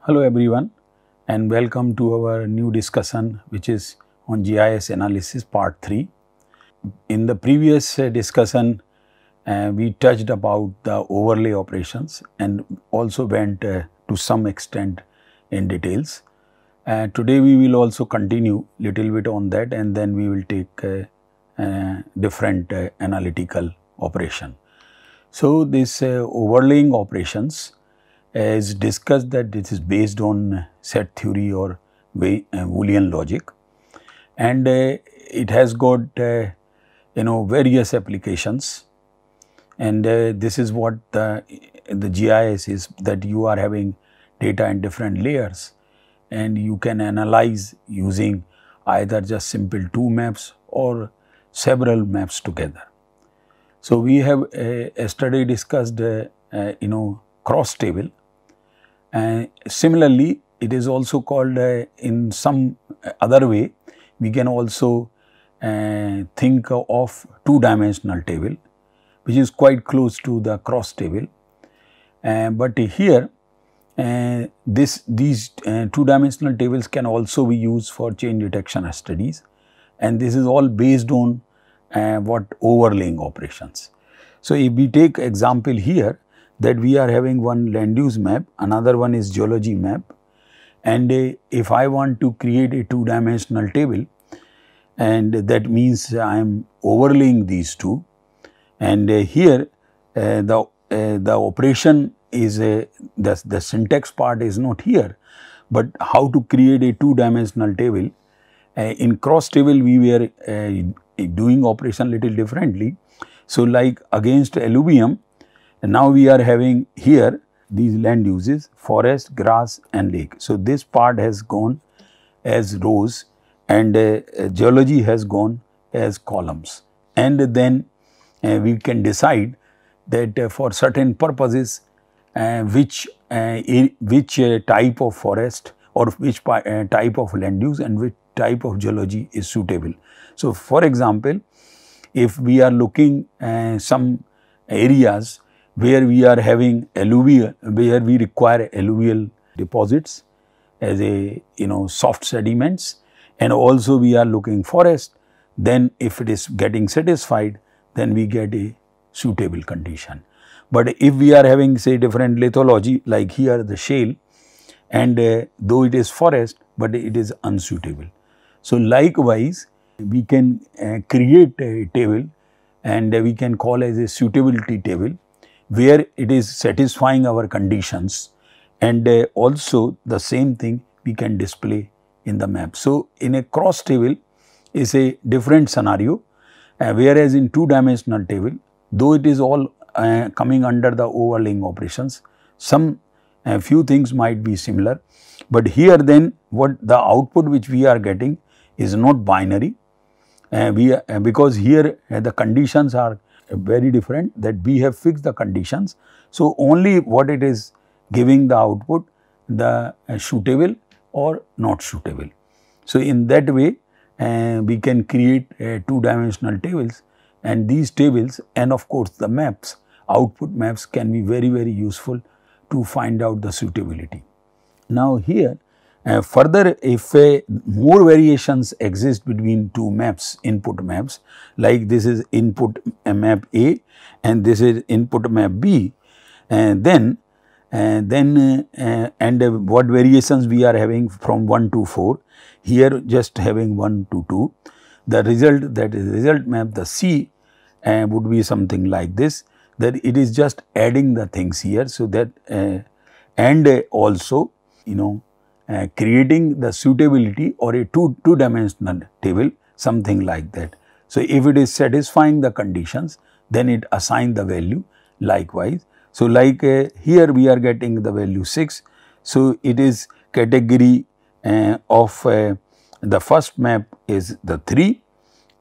Hello everyone and welcome to our new discussion which is on GIS analysis part 3. In the previous discussion we touched about the overlay operations and also went to some extent in details. Today we will also continue little bit on that and then we will take different analytical operation. So, this overlaying operations is discussed that this is based on set theory or Boolean logic, and it has got various applications, and this is what the GIS is, that you are having data in different layers and you can analyze using either just simple two maps or several maps together. So, we have yesterday discussed cross table. Similarly, it is also called in some other way, we can also think of two-dimensional table, which is quite close to the cross table. But here these two-dimensional tables can also be used for change detection studies, and this is all based on what overlaying operations. So, if we take example here, that we are having one land use map, another one is geology map, and if I want to create a two-dimensional table, and that means I am overlaying these two, and here the operation is the syntax part is not here, but how to create a two-dimensional table. In cross table we were doing operation little differently. So, like against alluvium, and now we are having here these land uses, forest, grass and lake. So, this part has gone as rows and geology has gone as columns, and then we can decide that for certain purposes which type of forest or which type of land use and which type of geology is suitable. So, for example, if we are looking some areas where we are having alluvial, where we require alluvial deposits as a soft sediments, and also we are looking forest, then if it is getting satisfied, then we get a suitable condition. But if we are having say different lithology, like here the shale, and though it is forest, but it is unsuitable. So, likewise we can create a table and we can call as a suitability table, where it is satisfying our conditions, and also the same thing we can display in the map. So, in a cross table is a different scenario, whereas in two-dimensional table, though it is all coming under the overlaying operations, some few things might be similar, but here then what the output which we are getting is not binary, because here the conditions are very different, that we have fixed the conditions. So, only what it is giving the output, the suitable or not suitable. So, in that way we can create two-dimensional tables, and these tables and of course the maps, output maps can be very useful to find out the suitability. Now, here further, if more variations exist between two maps, input maps, like this is input map A and this is input map B, then what variations we are having from 1 to 4, here just having 1 to 2, the result, that is result map, the C would be something like this, that it is just adding the things here. So, that and also creating the suitability or a two-dimensional table, something like that. So, if it is satisfying the conditions, then it assign the value likewise. So, like here we are getting the value 6. So, it is category of the first map is the 3,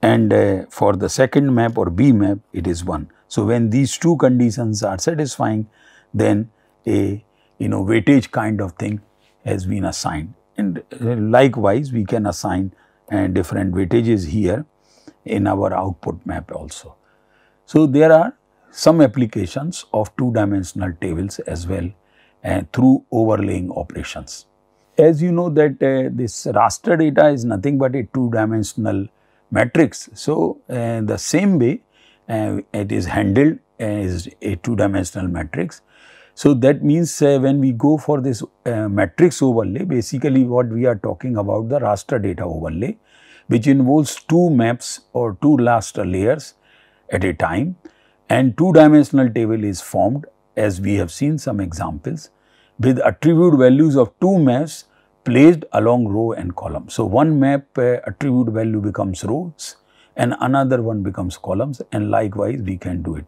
and for the second map or B map it is 1. So, when these two conditions are satisfying, then a weightage kind of thing has been assigned, and likewise we can assign different weightages here in our output map also. So, there are some applications of two-dimensional tables as well through overlaying operations. As you know that this raster data is nothing but a two-dimensional matrix. So, the same way it is handled as a two-dimensional matrix. So, that means when we go for this matrix overlay, basically what we are talking about the raster data overlay, which involves two maps or two raster layers at a time, and two-dimensional table is formed, as we have seen some examples, with attribute values of two maps placed along row and column. So, one map attribute value becomes rows and another one becomes columns, and likewise we can do it.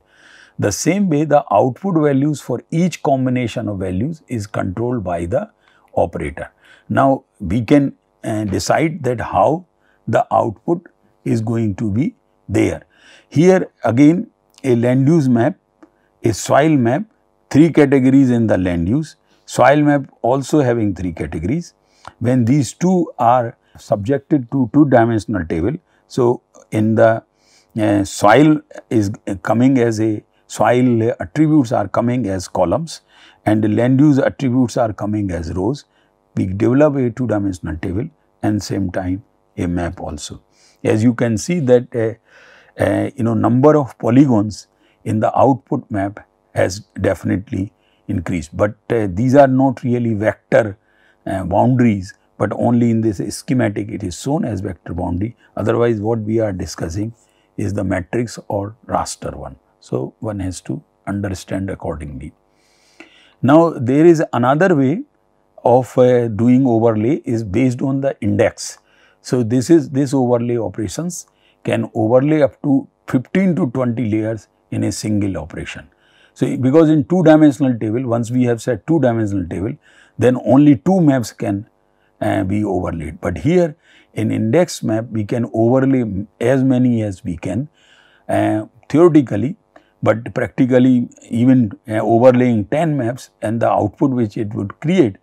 The same way the output values for each combination of values is controlled by the operator. Now, we can decide that how the output is going to be there. Here again a land use map, a soil map, three categories in the land use, soil map also having three categories. When these two are subjected to two-dimensional table, so in the soil is coming as a soil attributes are coming as columns and the land use attributes are coming as rows, we develop a two-dimensional table and same time a map also. As you can see that number of polygons in the output map has definitely increased, but these are not really vector boundaries, but only in this schematic it is shown as vector boundary. Otherwise, what we are discussing is the matrix or raster one. So, one has to understand accordingly. Now, there is another way of doing overlay is based on the index. So, this overlay operations can overlay up to 15 to 20 layers in a single operation. So, because in two-dimensional table, once we have set two-dimensional table, then only two maps can be overlaid. But here in index map, we can overlay as many as we can theoretically, but practically even overlaying 10 maps and the output which it would create,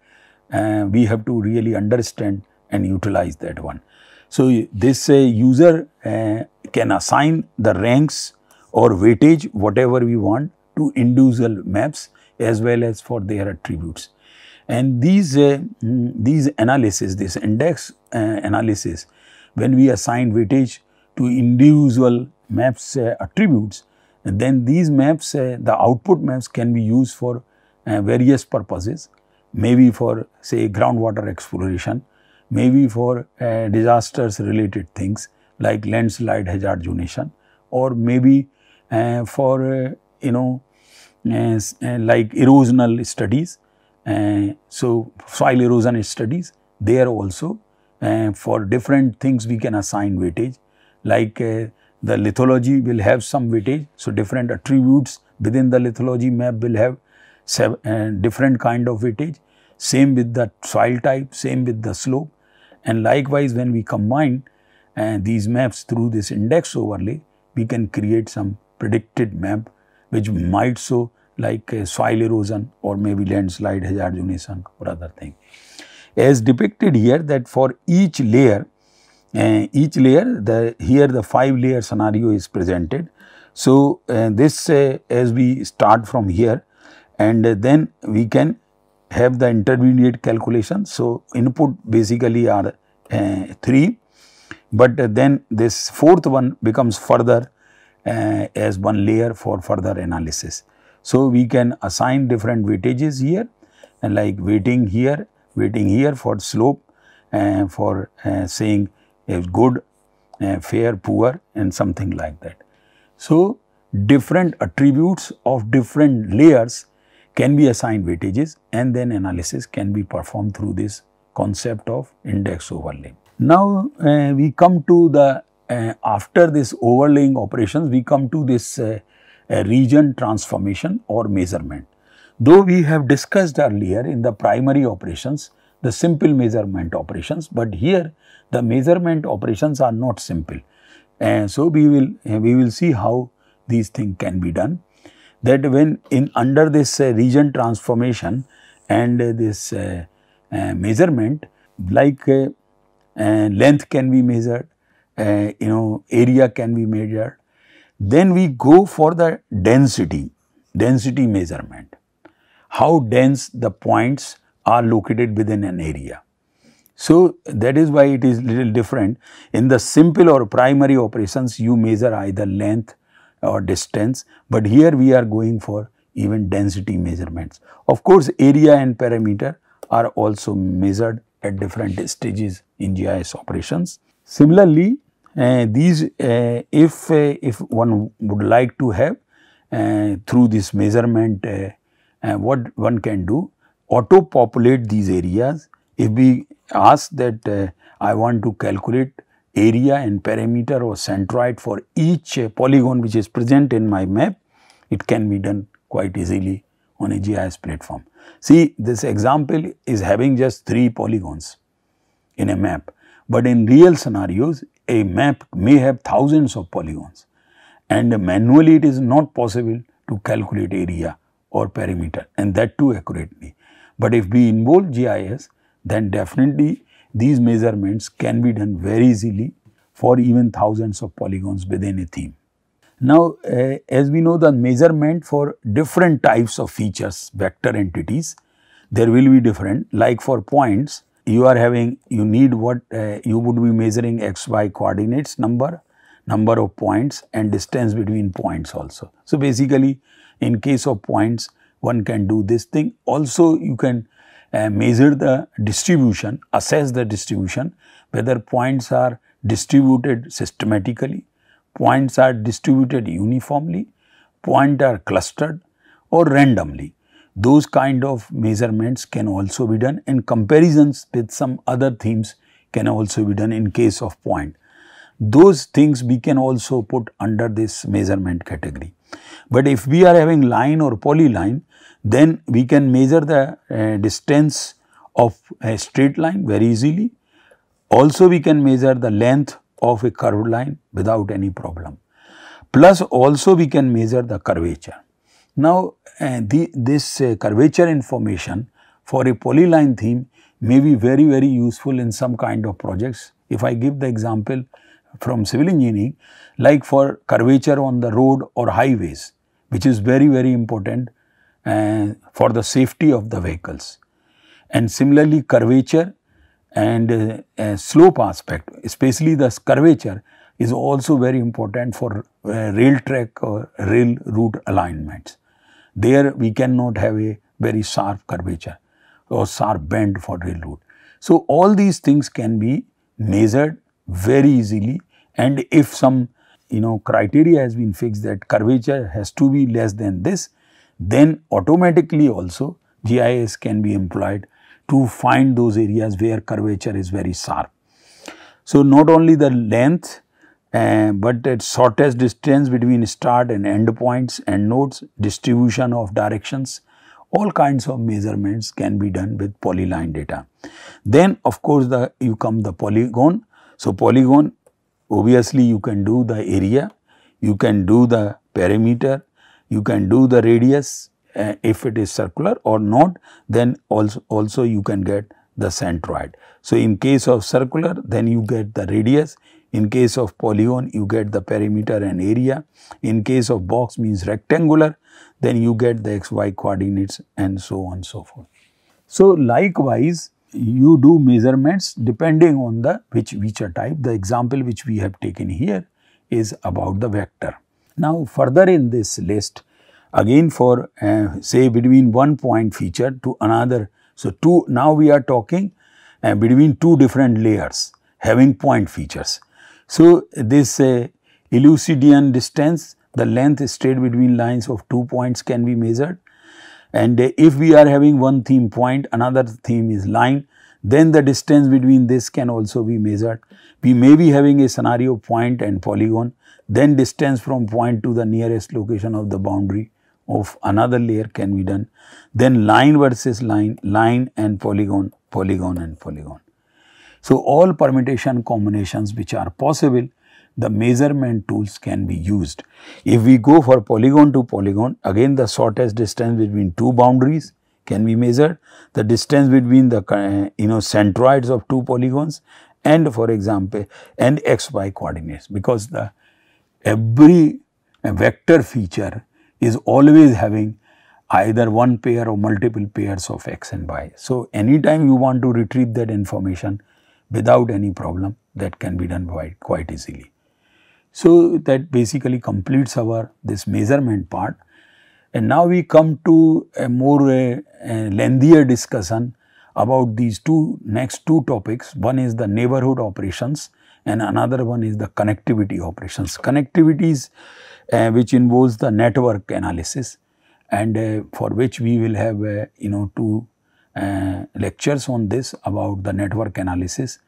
we have to really understand and utilize that one. So, this user can assign the ranks or weightage whatever we want to individual maps as well as for their attributes. And these analysis, this index analysis, when we assign weightage to individual maps attributes, then these maps, the output maps can be used for various purposes, maybe for say groundwater exploration, maybe for disasters related things like landslide hazard zonation, or maybe for like erosional studies. So, soil erosion studies, there also for different things we can assign weightage, like the lithology will have some weightage. So, different attributes within the lithology map will have different kind of weightage, same with the soil type, same with the slope, and likewise when we combine these maps through this index overlay, we can create some predicted map which might show like soil erosion or maybe landslide hazard zonation or other thing. As depicted here, that for each layer, here the 5-layer scenario is presented. So, this as we start from here, and then we can have the intermediate calculation. So, input basically are 3, but then this fourth one becomes further as one layer for further analysis. So, we can assign different weightages here, and like weighting here for slope, for saying good, fair, poor, and something like that. So, different attributes of different layers can be assigned weightages, and then analysis can be performed through this concept of index overlay. Now, we come to the after this overlaying operations, we come to this region transformation or measurement. Though we have discussed earlier in the primary operations the simple measurement operations, but here the measurement operations are not simple. So, we will see how these things can be done. That when under this region transformation and this measurement, like length can be measured, area can be measured. Then we go for the density measurement. how dense the points are located within an area. So that is why it is little different. In the simple or primary operations, you measure either length or distance, but here we are going for even density measurements. Of course, area and perimeter are also measured at different stages in GIS operations. Similarly, if one would like to have through this measurement, what one can do, auto populate these areas. If we ask that I want to calculate area and perimeter or centroid for each polygon which is present in my map, it can be done quite easily on a GIS platform. See, this example is having just 3 polygons in a map, but in real scenarios a map may have thousands of polygons, and manually it is not possible to calculate area or perimeter, and that too accurately. But if we involve GIS, then definitely these measurements can be done very easily for even thousands of polygons within a theme. Now, as we know, the measurement for different types of features, vector entities, there will be different. Like for points, you need what you would be measuring XY coordinates, number of points, and distance between points also. So basically, in case of points, one can do this thing. Also, you can measure the distribution, assess the distribution, whether points are distributed systematically, points are distributed uniformly, points are clustered or randomly. Those kind of measurements can also be done, and comparisons with some other themes can also be done in case of point. Those things we can also put under this measurement category. But if we are having line or polyline, then we can measure the distance of a straight line very easily. Also, we can measure the length of a curved line without any problem. Plus, also we can measure the curvature. Now, this curvature information for a polyline theme may be very, very useful in some kind of projects. If I give the example from civil engineering, like for curvature on the road or highways, which is very, very important for the safety of the vehicles. And similarly, curvature and slope aspect, especially the curvature, is also very important for rail track or rail route alignments. There we cannot have a very sharp curvature or sharp bend for rail route. So all these things can be measured very easily, and if some criteria has been fixed that curvature has to be less than this, then automatically also GIS can be employed to find those areas where curvature is very sharp. So not only the length, but the shortest distance between start and end points and nodes, distribution of directions, all kinds of measurements can be done with polyline data. Then of course you come the polygon. So polygon, obviously you can do the area, you can do the perimeter, you can do the radius if it is circular, or not, then also you can get the centroid. So in case of circular, then you get the radius. In case of polygon, you get the perimeter and area. In case of box, means rectangular, then you get the XY coordinates, and so on and so forth. So likewise, you do measurements depending on the which feature type. The example which we have taken here is about the vector. Now further in this list, again for say between one point feature to another. So now we are talking between two different layers having point features. So this Euclidean distance, the length straight between lines of 2 points can be measured, and if we are having one theme point, another theme is line, then the distance between this can also be measured. We may be having a scenario point and polygon, then distance from point to the nearest location of the boundary of another layer can be done, then line versus line, line and polygon, polygon and polygon. So all permutation combinations which are possible, the measurement tools can be used. If we go for polygon to polygon, again the shortest distance between two boundaries can be measured, the distance between the centroids of two polygons, and for example, and XY coordinates, because every vector feature is always having either one pair or multiple pairs of X and Y. So, anytime you want to retrieve that information without any problem, that can be done quite easily. So, that basically completes our this measurement part. And now we come to a more lengthier discussion about these next two topics. One is the neighborhood operations and another one is the connectivity operations. Connectivities which involves the network analysis, and for which we will have two lectures on this about the network analysis.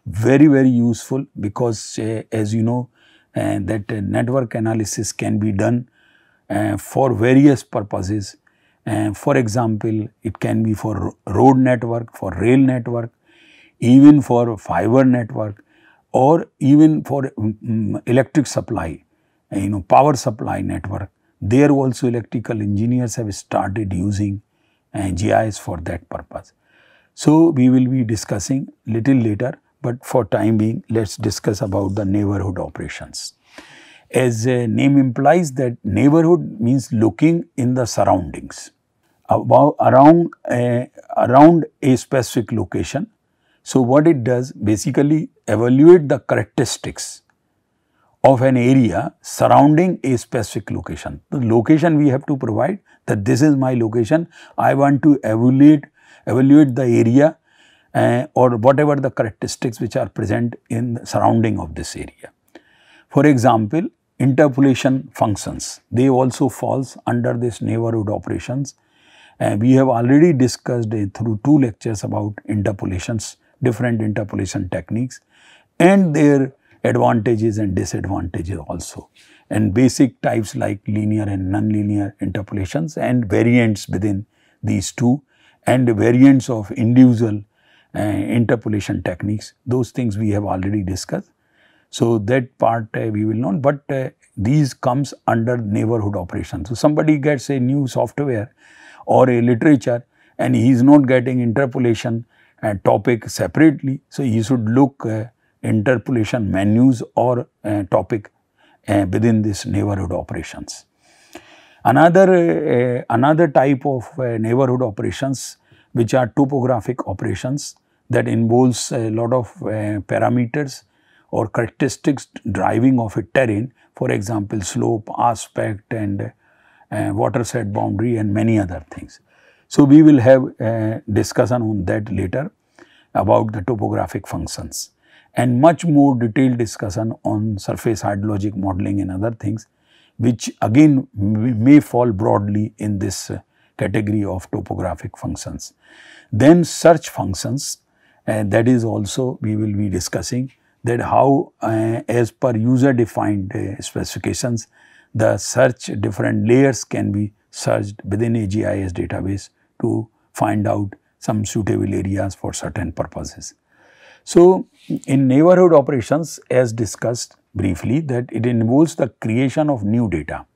Very useful, because as you know that network analysis can be done for various purposes. For example, it can be for road network, for rail network, even for fiber network, or even for electric supply, power supply network. There also electrical engineers have started using GIS for that purpose. So, we will be discussing little later, but for time being, let us discuss about the neighborhood operations. As a name implies, that neighborhood means looking in the surroundings around a specific location. So, what it does basically evaluate the characteristics of an area surrounding a specific location. The location we have to provide that this is my location, I want to evaluate the area or whatever the characteristics which are present in the surrounding of this area. For example, interpolation functions, they also falls under this neighborhood operations. We have already discussed through 2 lectures about interpolations, different interpolation techniques and their advantages and disadvantages also, and basic types like linear and non-linear interpolations and variants within these two, and variants of individual interpolation techniques. Those things we have already discussed. So, that part we will not, but these comes under neighborhood operations. So, somebody gets a new software or a literature and he is not getting interpolation topic separately. So, he should look interpolation menus or topic within this neighborhood operations. Another type of neighborhood operations which are topographic operations, that involves a lot of parameters or characteristics driving of a terrain, for example, slope, aspect and watershed boundary and many other things. So, we will have a discussion on that later about the topographic functions, and much more detailed discussion on surface hydrologic modeling and other things, which again may fall broadly in this category of topographic functions. Then search functions, that is also we will be discussing, that how as per user defined specifications, the search different layers can be searched within a GIS database to find out some suitable areas for certain purposes. So, in neighborhood operations, as discussed briefly, that it involves the creation of new data,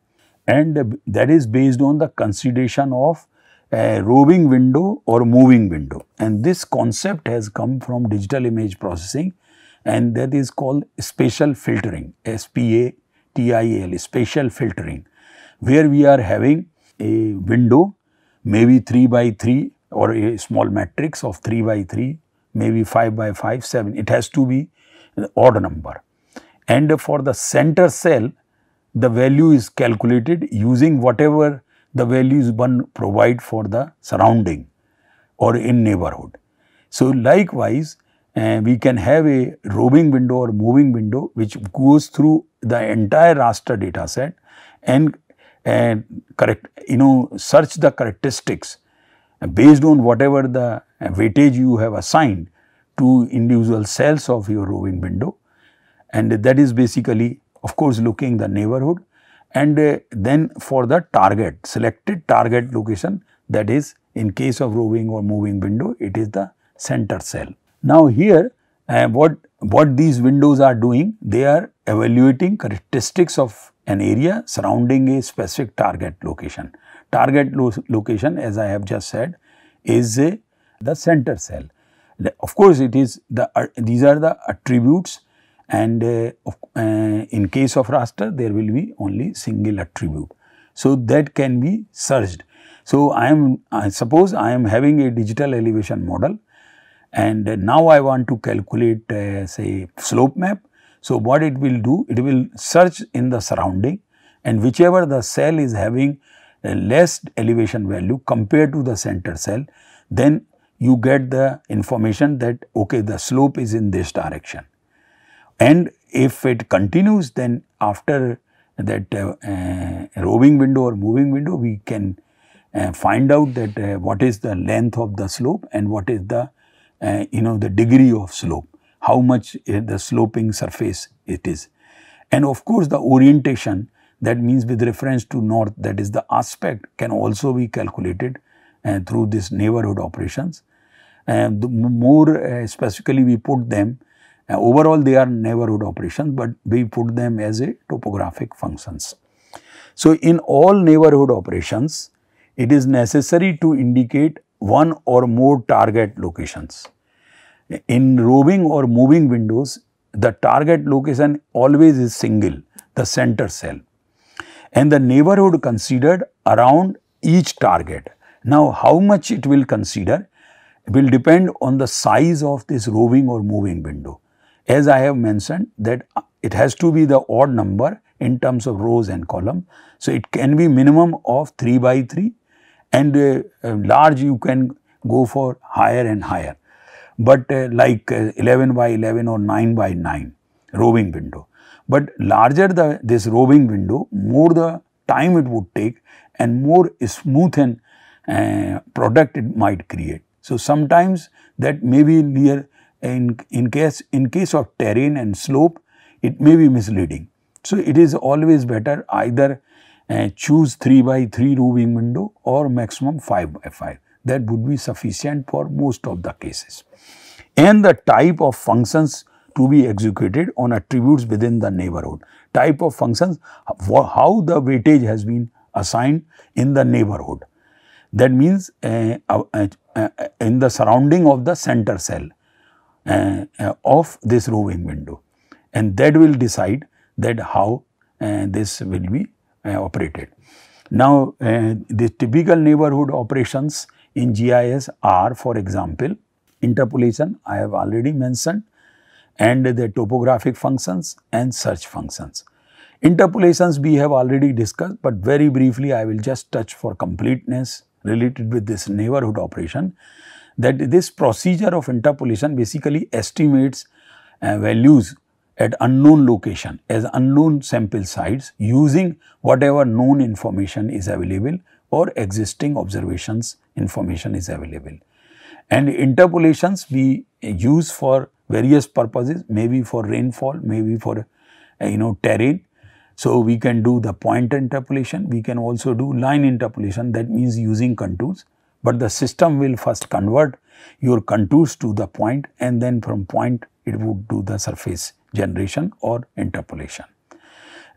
and that is based on the consideration of a roving window or moving window, and this concept has come from digital image processing, and that is called spatial filtering, SPATIAL, spatial filtering, where we are having a window maybe 3 by 3 or a small matrix of 3 by 3, maybe 5 by 5, 7, it has to be an odd number. And for the center cell, the value is calculated using whatever the values one provide for the surrounding or in neighborhood. So, likewise, we can have a roving window or moving window which goes through the entire raster data set and search the characteristics based on whatever the weightage you have assigned to individual cells of your roving window, and that is basically of course looking the neighborhood, and then for the target, selected target location, that is in case of roving or moving window, it is the center cell. Now, here what these windows are doing, they are evaluating characteristics of an area surrounding a specific target location. Target location, as I have just said, is the center cell. Of course, it is these are the attributes, and in case of raster there will be only single attribute. So, that can be searched. So I suppose I am having a digital elevation model, and now I want to calculate say slope map. So what it will do, it will search in the surrounding, and whichever the cell is having a less elevation value compared to the center cell, then you get the information that okay, the slope is in this direction. And if it continues, then after that roving window or moving window, we can find out that what is the length of the slope and what is the the degree of slope, how much the sloping surface it is. And of course, the orientation, that means with reference to north, that is the aspect, can also be calculated through this neighborhood operations. The more specifically we put them, overall they are neighborhood operations, but we put them as a topographic functions. So in all neighborhood operations, it is necessary to indicate one or more target locations. In roving or moving windows, the target location always is single, the center cell, and the neighborhood considered around each target. Now, how much it will consider will depend on the size of this roving or moving window. As I have mentioned, that it has to be the odd number in terms of rows and column. So it can be minimum of 3 by 3, and large you can go for higher and higher, but like 11 by 11 or 9 by 9 roving window. But larger this roving window, more the time it would take and more smooth and product it might create. So sometimes that may be near in case of terrain and slope, it may be misleading. So it is always better either choose 3 by 3 roving window or maximum 5 by 5. That would be sufficient for most of the cases. And the type of functions to be executed on attributes within the neighborhood. Type of functions, how the weightage has been assigned in the neighborhood. That means in the surrounding of the center cell of this roving window, and that will decide that how this will be operated. Now, the typical neighborhood operations in GIS are, for example, interpolation I have already mentioned, and the topographic functions and search functions. Interpolations we have already discussed, but very briefly I will just touch for completeness related with this neighborhood operation, that this procedure of interpolation basically estimates values at unknown location as unknown sample sites using whatever known information is available or existing observations information is available. And interpolations we use for various purposes, maybe for rainfall, maybe for terrain. So we can do the point interpolation, we can also do line interpolation, that means using contours, but the system will first convert your contours to the point, and then from point it would do the surface generation or interpolation.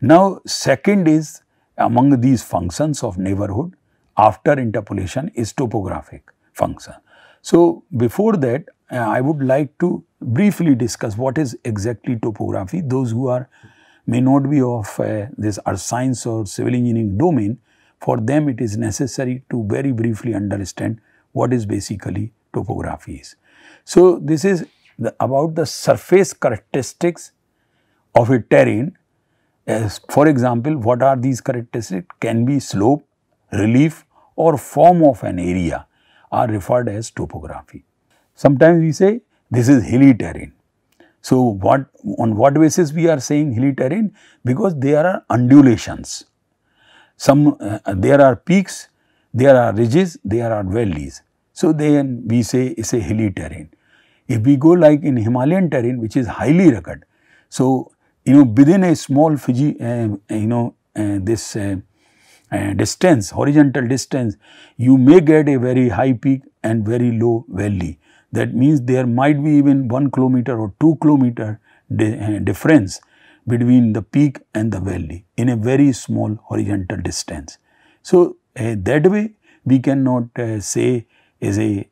Now, second is among these functions of neighborhood after interpolation is topographic function. So before that, I would like to briefly discuss what is exactly topography. Those who may not be of this earth science or civil engineering domain, for them it is necessary to very briefly understand what is basically topography is. So this is about the surface characteristics of a terrain. As for example, what are these characteristics? Can be slope, relief or form of an area are referred as topography. Sometimes we say this is hilly terrain. So on what basis we are saying hilly terrain? Because there are undulations. There are peaks, there are ridges, there are valleys. So then we say it's a hilly terrain. If we go like in Himalayan terrain, which is highly rugged, so within a small distance, horizontal distance, you may get a very high peak and very low valley. That means there might be even 1 kilometer or 2 kilometer difference between the peak and the valley in a very small horizontal distance. So that way we cannot say is a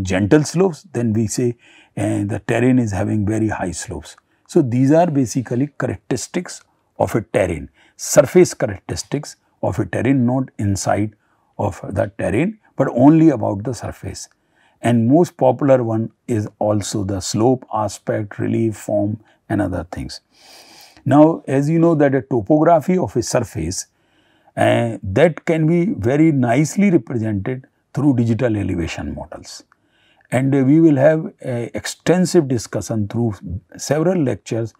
gentle slopes, then we say the terrain is having very high slopes. So these are basically characteristics of a terrain, surface characteristics of a terrain, not inside of the terrain, but only about the surface. And most popular one is also the slope, aspect, relief, form and other things. Now, as you know that a topography of a surface that can be very nicely represented through digital elevation models. And we will have extensive discussion through several lectures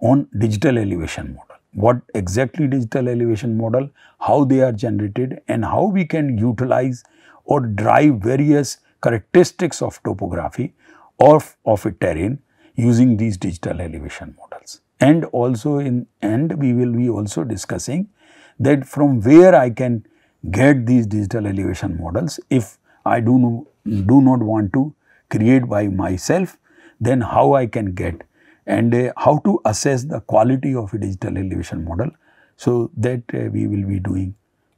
on digital elevation model. What exactly digital elevation model, how they are generated and how we can utilize or drive various characteristics of topography of a terrain using these digital elevation models. And also in end we will be also discussing that from where I can get these digital elevation models. If I do not want to create by myself, then how I can get and how to assess the quality of a digital elevation model. So that we will be doing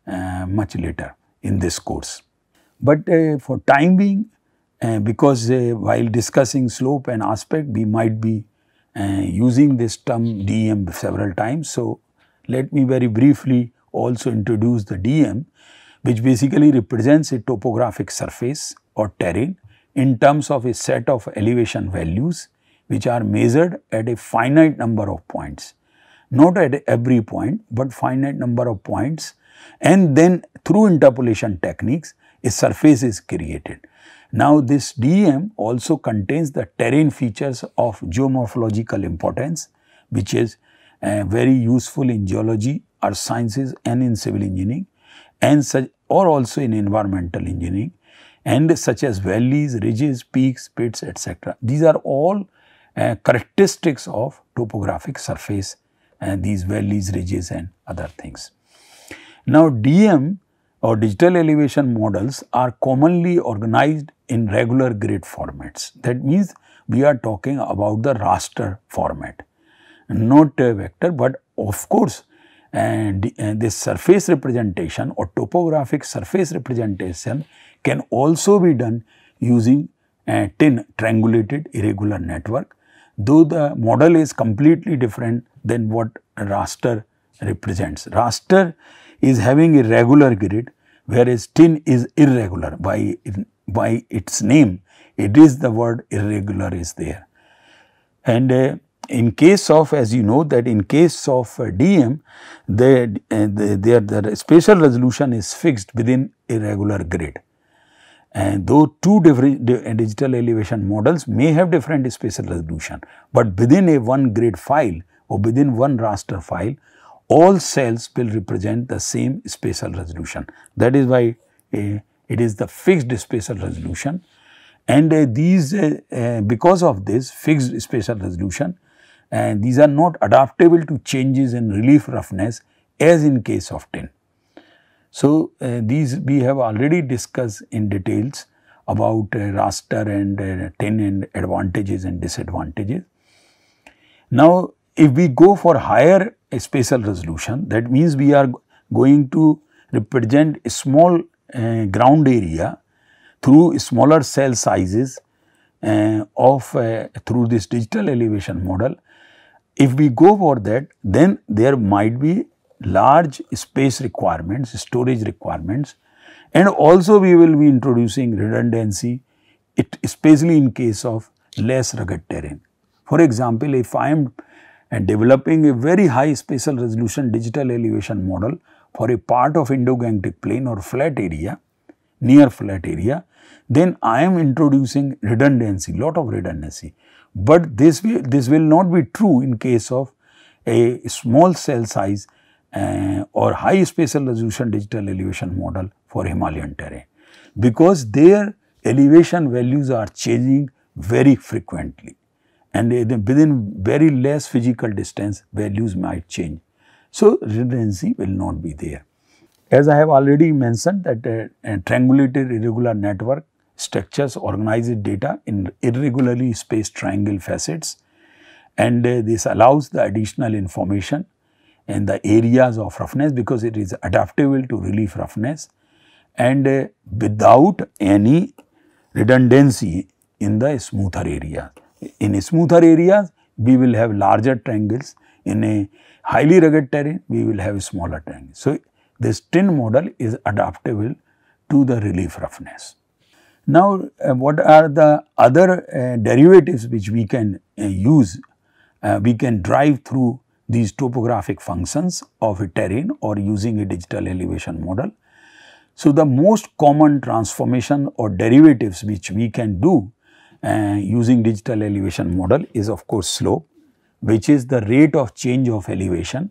much later in this course. But for time being, because while discussing slope and aspect, we might be using this term DEM several times. So let me very briefly also introduce the DEM, which basically represents a topographic surface or terrain in terms of a set of elevation values which are measured at a finite number of points, not at every point, but finite number of points, and then through interpolation techniques a surface is created. Now this DEM also contains the terrain features of geomorphological importance, which is very useful in geology, earth sciences and in civil engineering, and such, or also in environmental engineering, and such as valleys, ridges, peaks, pits, etc. These are all characteristics of topographic surface and these valleys, ridges and other things. Now DEM or digital elevation models are commonly organized in regular grid formats. That means we are talking about the raster format, not a vector, but of course this surface representation or topographic surface representation can also be done using a TIN, triangulated irregular network, though the model is completely different than what raster represents. Raster is having a regular grid, whereas TIN is irregular. By its name, it is the word irregular is there. And in case of, as you know, that in case of DEM, the spatial resolution is fixed within a regular grid. And though two different digital elevation models may have different spatial resolution, but within a one grid file or within one raster file, all cells will represent the same spatial resolution. That is why it is the fixed spatial resolution, and because of this fixed spatial resolution, these are not adaptable to changes in relief roughness as in case of TIN. So these we have already discussed in details about raster and TIN and advantages and disadvantages. Now if we go for higher spatial resolution, that means we are going to represent a small ground area through smaller cell sizes through this digital elevation model. If we go for that, then there might be large space requirements, storage requirements, and also we will be introducing redundancy, especially in case of less rugged terrain. For example, if I am developing a very high spatial resolution digital elevation model for a part of Indo-Gangetic plain or flat area, near flat area, then I am introducing redundancy, lot of redundancy. But this will not be true in case of a small cell size or high spatial resolution digital elevation model for Himalayan terrain, because their elevation values are changing very frequently, and within very less physical distance values might change. So redundancy will not be there. As I have already mentioned that a triangulated irregular network structures organizes data in irregularly spaced triangle facets, and this allows the additional information in the areas of roughness because it is adaptable to relief roughness, and without any redundancy in the smoother area. In smoother areas, we will have larger triangles. In a highly rugged terrain, we will have smaller triangles. So this TIN model is adaptable to the relief roughness. Now, what are the other derivatives which we can use? We can drive through these topographic functions of a terrain or using a digital elevation model. So, the most common transformation or derivatives which we can do using digital elevation model is of course slope, which is the rate of change of elevation,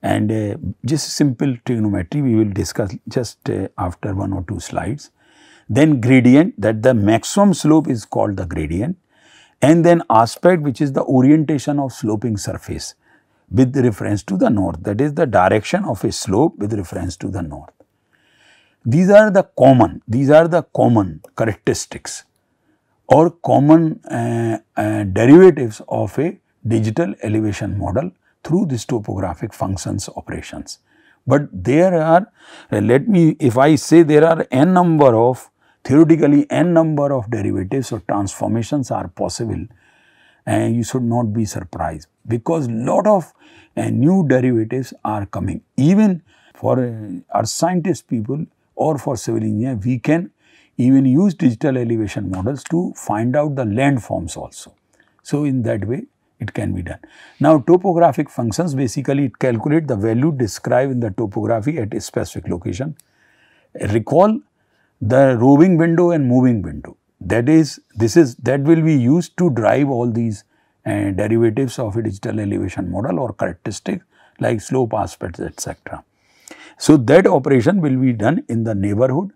and just simple trigonometry we will discuss just after 1 or 2 slides. Then gradient, that the maximum slope is called the gradient, and then aspect, which is the orientation of sloping surface with reference to the north, that is the direction of a slope with reference to the north. These are the common characteristics or common derivatives of a digital elevation model through this topographic functions operations. But there are, if I say there are n number of, theoretically n number of derivatives or transformations are possible, and you should not be surprised, because lot of new derivatives are coming. Even for our scientist people or for civil engineer, we can even use digital elevation models to find out the landforms also. So, in that way it can be done. Now, topographic functions, basically it calculate the value described in the topography at a specific location. Recall the roving window and moving window, that will be used to drive all these derivatives of a digital elevation model or characteristics like slope, aspects, etc. So, that operation will be done in the neighborhood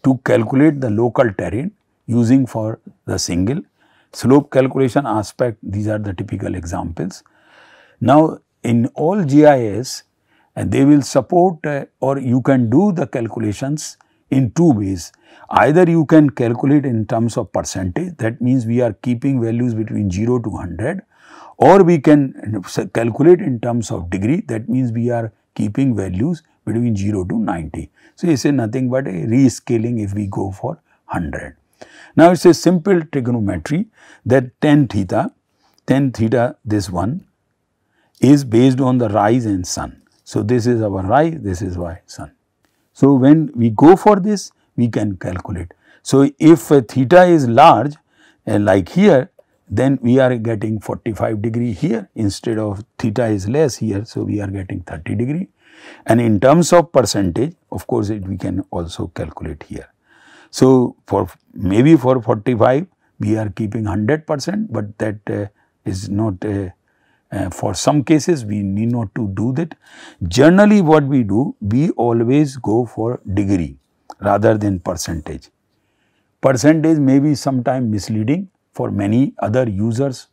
to calculate the local terrain using for the single slope calculation aspect. These are the typical examples. Now, in all GIS they will support or you can do the calculations in 2 ways. Either you can calculate in terms of percentage, that means we are keeping values between 0 to 100, or we can calculate in terms of degree, that means we are keeping values between 0 to 90. So, it is nothing but a rescaling if we go for 100. Now, it is a simple trigonometry that tan theta this one is based on the rise and sun. So, this is our rise, this is our sun. So, when we go for this, we can calculate. So, if theta is large like here, then we are getting 45 degree here instead of theta is less here. So, we are getting 30 degree, and in terms of percentage, of course, we can also calculate here. So, for maybe for 45 we are keeping 100%, but that is not for some cases we need not to do that. Generally what we do, we always go for degree rather than percentage. Percentage may be sometime misleading for many other users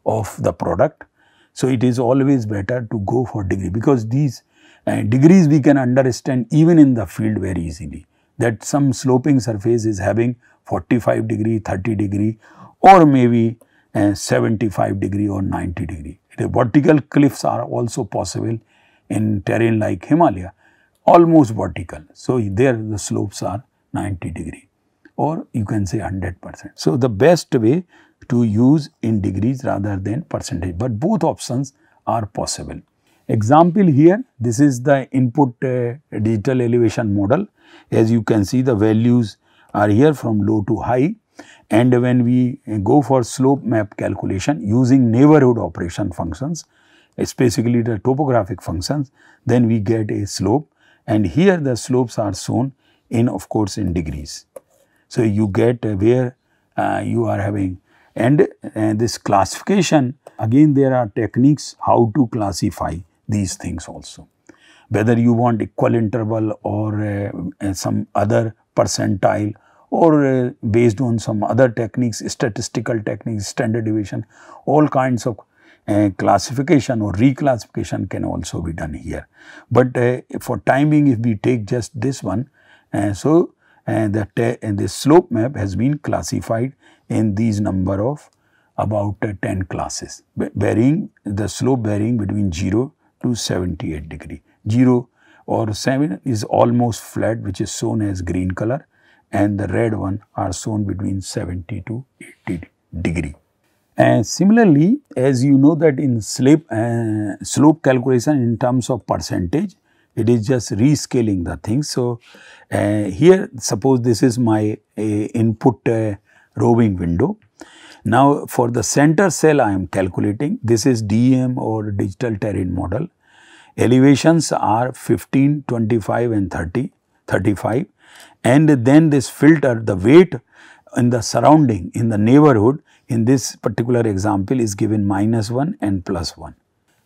of the product. So, it is always better to go for degree, because these degrees we can understand even in the field very easily, that some sloping surface is having 45 degree, 30 degree, or maybe 75 degree or 90 degree. The vertical cliffs are also possible in terrain like Himalaya, almost vertical. So, there the slopes are 90 degree, or you can say 100%. So, the best way to use in degrees rather than percentage, but both options are possible. Example here, this is the input digital elevation model. As you can see, the values are here from low to high, and when we go for slope map calculation using neighborhood operation functions, specifically the topographic functions, then we get a slope, and here the slopes are shown in, of course, in degrees. So, you get where you are having, and this classification, again there are techniques how to classify these things also, whether you want equal interval or some other percentile, or based on some other techniques, statistical techniques, standard deviation, all kinds of classification or reclassification can also be done here. But for time being, if we take just this one, the slope map has been classified in these number of about 10 classes, varying the slope varying between 0 to 78 degree. 0 or 7 is almost flat, which is shown as green color, and the red one are shown between 70 to 80 degree. And similarly, as you know that in slope calculation in terms of percentage, It is just rescaling the thing. So, here suppose this is my input roving window. Now, for the center cell I am calculating, this is DEM or digital terrain model. Elevations are 15, 25 and 30, 35, and then this filter, the weight in the surrounding, in the neighborhood, in this particular example is given -1 and +1.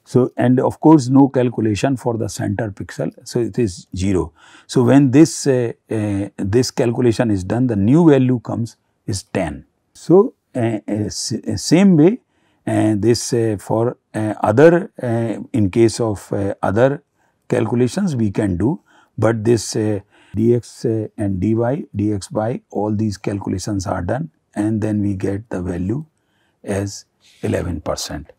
So, and of course, no calculation for the center pixel, so it is 0. So, when this this calculation is done, the new value comes is 10. So, same way this for other in case of other calculations we can do, but this dx and dy, dx by all these calculations are done and then we get the value as 11%.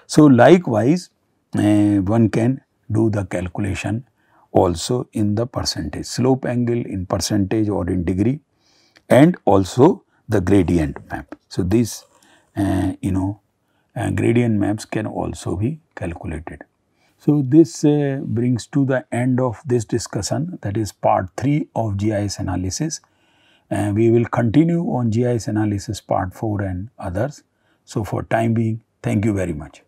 So, likewise one can do the calculation also in the percentage, slope angle in percentage or in degree, and also the gradient map. So, these gradient maps can also be calculated. So, this brings to the end of this discussion, that is part 3 of GIS analysis. We will continue on GIS analysis part 4 and others. So, for time being, thank you very much.